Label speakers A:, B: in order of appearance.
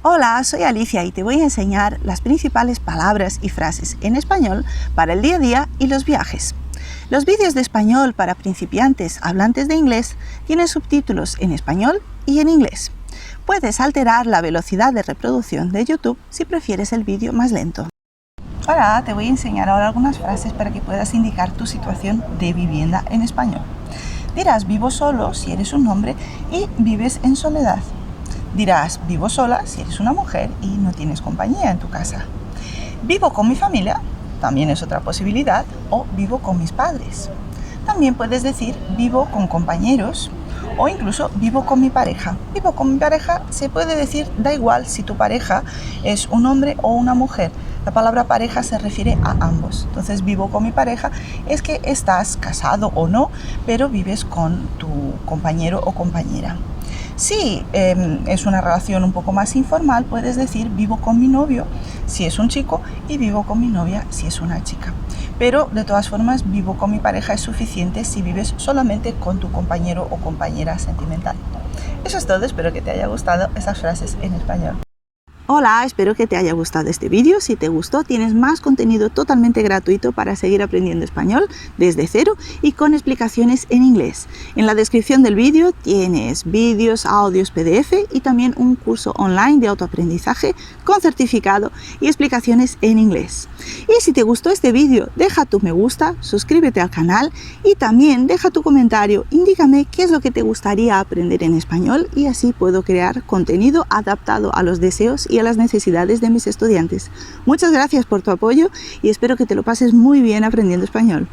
A: Hola, soy Alicia y te voy a enseñar las principales palabras y frases en español para el día a día y los viajes. Los vídeos de español para principiantes hablantes de inglés tienen subtítulos en español y en inglés. Puedes alterar la velocidad de reproducción de YouTube si prefieres el vídeo más lento. Ahora te voy a enseñar ahora algunas frases para que puedas indicar tu situación de vivienda en español. Dirás vivo solo si eres un hombre y vives en soledad. Dirás vivo sola si eres una mujer y no tienes compañía en tu casa. Vivo con mi familia, también es otra posibilidad, o vivo con mis padres. También puedes decir vivo con compañeros o incluso vivo con mi pareja. Vivo con mi pareja se puede decir, da igual si tu pareja es un hombre o una mujer. La palabra pareja se refiere a ambos. Entonces vivo con mi pareja es que estás casado o no, pero vives con tu compañero o compañera. Si es una relación un poco más informal, puedes decir vivo con mi novio si es un chico y vivo con mi novia si es una chica. Pero de todas formas, vivo con mi pareja es suficiente si vives solamente con tu compañero o compañera sentimental. Eso es todo, espero que te haya gustado esas frases en español. Hola, espero que te haya gustado este vídeo. Si te gustó, tienes más contenido totalmente gratuito para seguir aprendiendo español desde cero y con explicaciones en inglés. En la descripción del vídeo tienes vídeos, audios, PDF y también un curso online de autoaprendizaje con certificado y explicaciones en inglés. Y si te gustó este vídeo, deja tu me gusta, suscríbete al canal y también deja tu comentario. Indícame qué es lo que te gustaría aprender en español y así puedo crear contenido adaptado a los deseos y a las necesidades de mis estudiantes. Muchas gracias por tu apoyo y espero que te lo pases muy bien aprendiendo español.